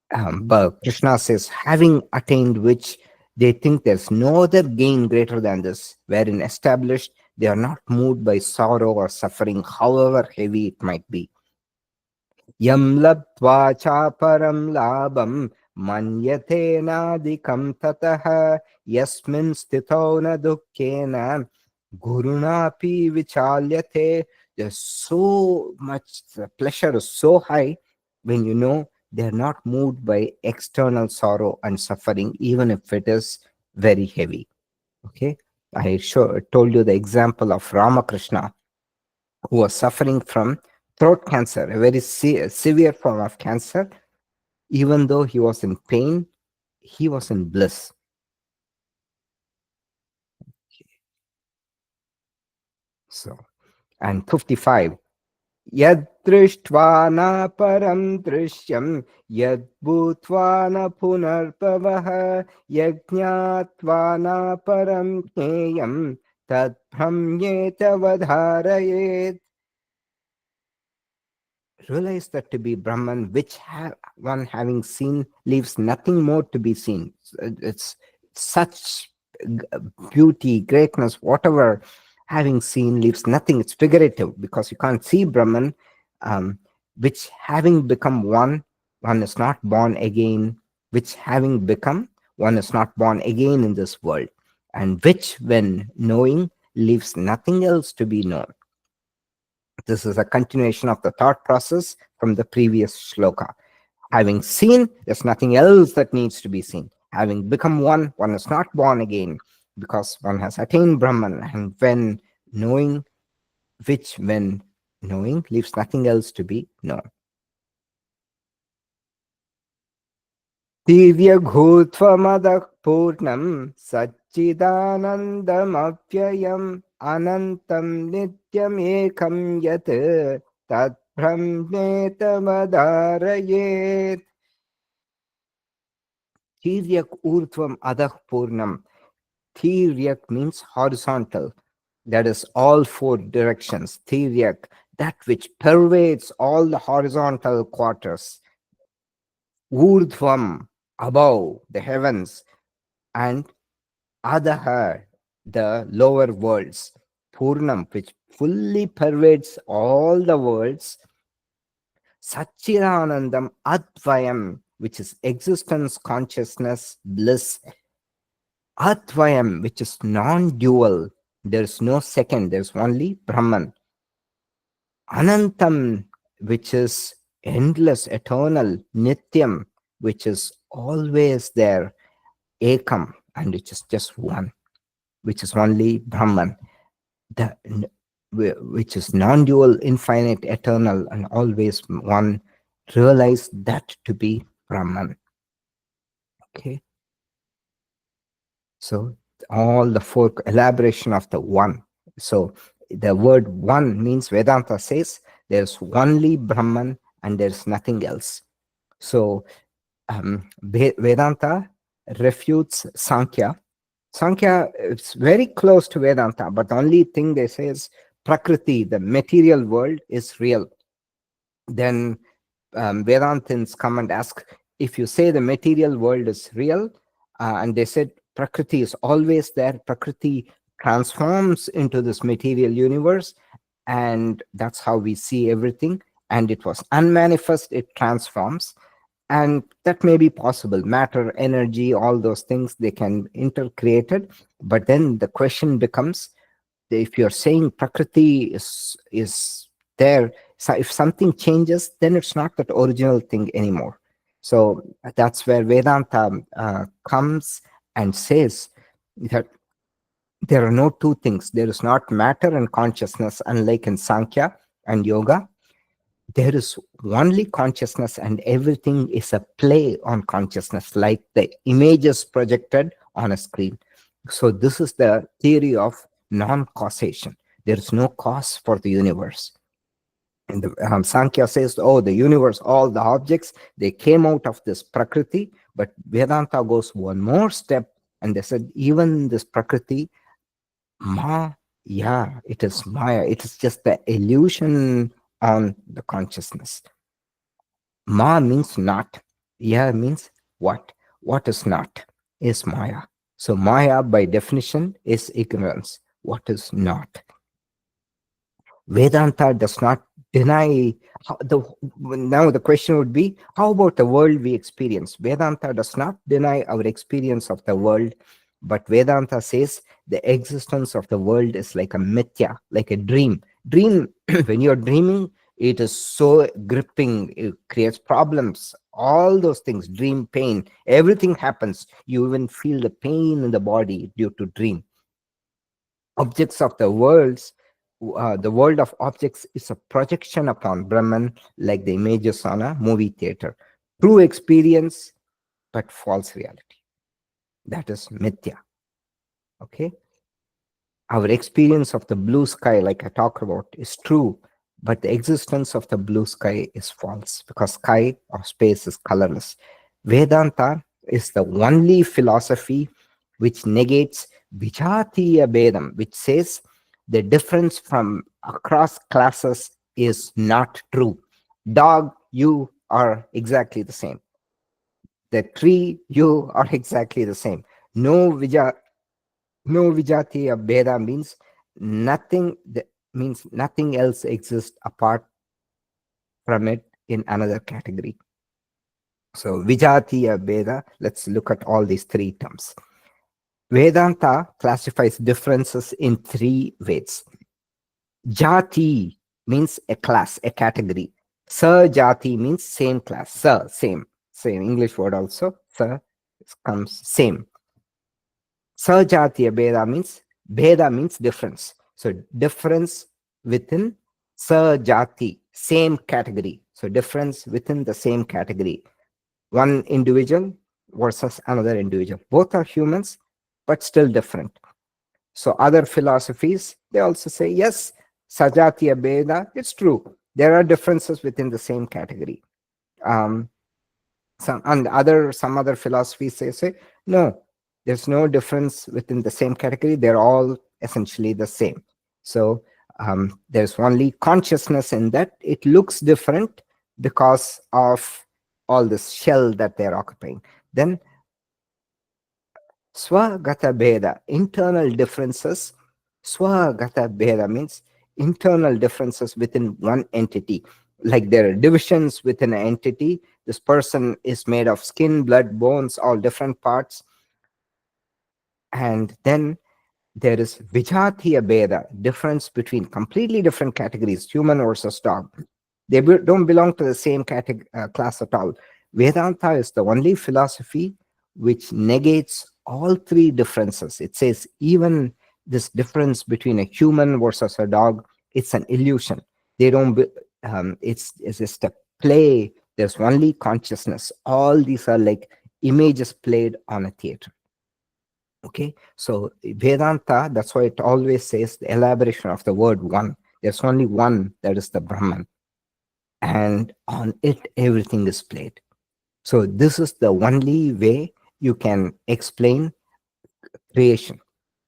but Krishna says, having attained which they think there's no other gain greater than this, wherein established they are not moved by sorrow or suffering, however heavy it might be. Yam labdva cha param labam manyate nadikam tatah yasmin stito na dukkena gurunapi vichalyate. There's so much, the pleasure is so high when you know they're not moved by external sorrow and suffering, even if it is very heavy. Okay, I told you the example of Ramakrishna, who was suffering from throat cancer, a very severe form of cancer. Even though he was in pain, he was in bliss. So, and 55. Yad drishtva na param drishyam yad bhutva na punarpavah yajnatva na param jneyam tad brahmyeta vadharayet. Realize that to be Brahman, which one having seen leaves nothing more to be seen. It's such beauty, greatness, whatever having seen leaves nothing. It's figurative because you can't see Brahman, which having become one is not born again, which having become, one is not born again in this world, and which, when knowing, leaves nothing else to be known. This is a continuation of the thought process from the previous shloka. Having seen, there's nothing else that needs to be seen. Having become one is not born again because one has attained Brahman. And when knowing leaves nothing else to be known. Divyaghotvamadah purnam satchidanandamavyayam anantam nityam ekam yat tat brahmetavadarayet. Tiryak urtvam adah purnam. Tiryak means horizontal. That is all four directions. Tiryak, that which pervades all the horizontal quarters. Urdhvam, above the heavens, and Adaha, the lower worlds. Purnam, which fully pervades all the worlds. Satchidanandam Advayam, which is existence, consciousness, bliss. Advayam, which is non-dual. There is no second, there's only Brahman. Anantam, which is endless, eternal, Nityam, which is always there, Ekam, and which is just one, which is only Brahman, the, which is non dual, infinite, eternal, and always one. Realize that to be Brahman. Okay. So all the four elaboration of the one. So the word one means Vedanta says there's only Brahman and there's nothing else. So Vedanta refutes Sankhya. Sankhya is very close to Vedanta, but the only thing they say is Prakriti, the material world, is real. Then Vedantins come and ask, if you say the material world is real, and they said Prakriti is always there, Prakriti transforms into this material universe, and that's how we see everything. And it was unmanifest, it transforms. And that may be possible. Matter, energy, all those things, they can intercreated. But then the question becomes, if you're saying Prakriti is there, so if something changes, then it's not that original thing anymore. So that's where Vedanta comes and says that there are no two things. There is not matter and consciousness, unlike in Sankhya and Yoga. There is only consciousness, and everything is a play on consciousness, like the images projected on a screen. So this is the theory of non-causation. There is no cause for the universe. And the Sankhya says, oh, the universe, all the objects, they came out of this Prakriti. But Vedanta goes one more step, and they said, even this Prakriti, Ma, yeah, it is Maya. It is just the illusion on the consciousness. Ma means not. Ya means what? What is not is Maya. So Maya, by definition, is ignorance. What is not? Vedanta does not deny now the question would be, how about the world we experience? Vedanta does not deny our experience of the world, but Vedanta says the existence of the world is like a mithya, like a dream. When you're dreaming, it is so gripping, it creates problems, all those things, dream pain, everything happens. You even feel the pain in the body due to dream. Objects of the world of objects is a projection upon Brahman, like the images on a movie theater. True experience, but false reality. That is mithya. Okay. Our experience of the blue sky, like I talked about, is true, but the existence of the blue sky is false, because sky or space is colorless. Vedanta is the only philosophy which negates Vijatiya Bedam, which says the difference from across classes is not true. Dog, you are exactly the same. The tree, you are exactly the same. No no Vijatiya Beda means nothing, means nothing else exists apart from it in another category. So Vijatiya Beda, let's look at all these three terms. Vedanta classifies differences in three ways. Jati means a class, a category. Jati means same class. Same English word also. Comes same. Sajatiya Beda means difference. So difference within Sajati, same category. So difference within the same category. One individual versus another individual. Both are humans, but still different. So other philosophies, they also say, yes, Sajatiya Beda, it's true. There are differences within the same category. Some other philosophies say no, there's no difference within the same category, they're all essentially the same. So there's only consciousness in that it looks different because of all this shell that they're occupying. Then Swagata Bheda, internal differences. Swagata Bheda means internal differences within one entity. Like there are divisions within an entity. This person is made of skin, blood, bones, all different parts. And then there is Vijatiya Bheda, difference between completely different categories, human versus dog. don't belong to the same class at all. Vedanta is the only philosophy which negates all three differences. It says even this difference between a human versus a dog, it's an illusion. They don't. It's just a play. There's only consciousness. All these are like images played on a theater. Okay, so Vedanta, that's why it always says the elaboration of the word one. There's only one, that is the Brahman, and on it everything is played. So this is the only way you can explain creation.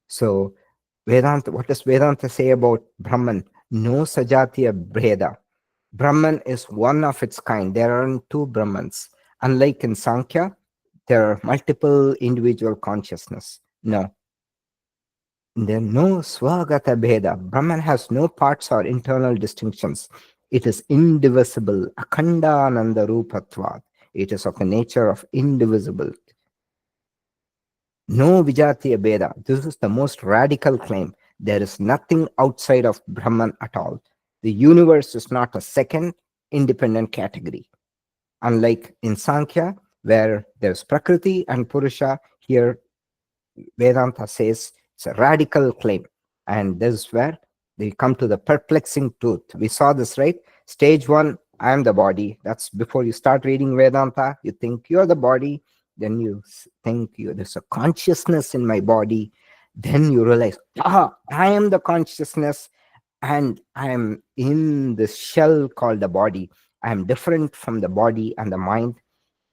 So Vedanta, what does Vedanta say about Brahman? No sajatiya breda. Brahman is one of its kind. There aren't two Brahmans. Unlike in Sankhya, there are multiple individual consciousness. No, there no swagata bheda. Brahman has no parts or internal distinctions. It is indivisible, akhandananda rupatvat. It is of the nature of indivisible. No vijatiya bheda. This is the most radical claim. There is nothing outside of Brahman at all. The universe is not a second independent category. Unlike in Sankhya, where there's Prakriti and Purusha, here Vedanta says it's a radical claim. And this is where they come to the perplexing truth. We saw this, right? Stage one, I am the body. That's before you start reading Vedanta. You think you're the body. Then you think there's a consciousness in my body. Then you realize, I am the consciousness and I am in this shell called the body. I am different from the body and the mind.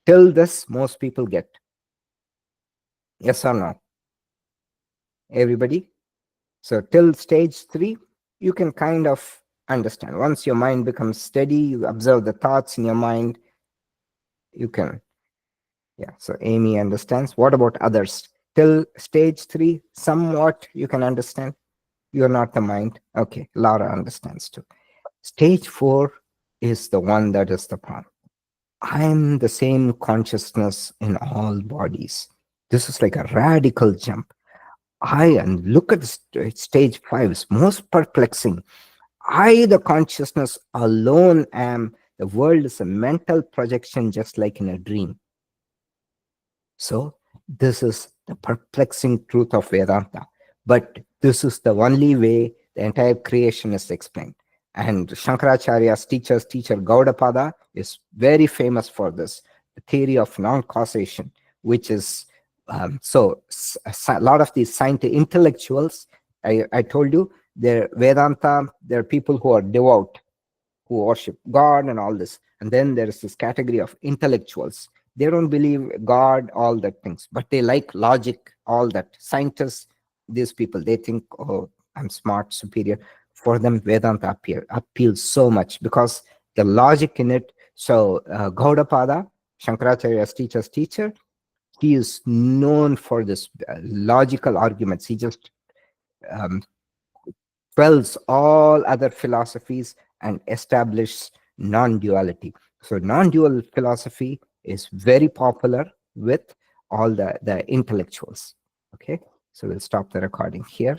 Till this, most people get. Yes or no? Everybody? So till stage three, you can kind of understand. Once your mind becomes steady, you observe the thoughts in your mind, you can. Yeah, so Amy understands. What about others? Till stage three, somewhat you can understand. You're not the mind. Okay, Laura understands too. Stage four is the one that is the problem. I'm the same consciousness in all bodies. This is like a radical jump. And look at stage five, it's most perplexing. I, the consciousness alone, am. The world is a mental projection, just like in a dream. So, this is the perplexing truth of Vedanta. But this is the only way the entire creation is explained. And Shankaracharya's teacher Gaudapada, is very famous for this, the theory of non-causation, which is a lot of these scientific intellectuals, I told you, they're Vedanta, there are people who are devout, who worship God and all this. And then there is this category of intellectuals. They don't believe God, all that things, but they like logic, all that. Scientists, these people, they think, oh, I'm smart, superior. For them, Vedanta appeals so much because the logic in it. So Gaudapada, Shankaracharya's teacher, he is known for this logical arguments. He just um, quells all other philosophies and establishes non-duality. So non-dual philosophy is very popular with all the intellectuals. Okay, so we'll stop the recording here.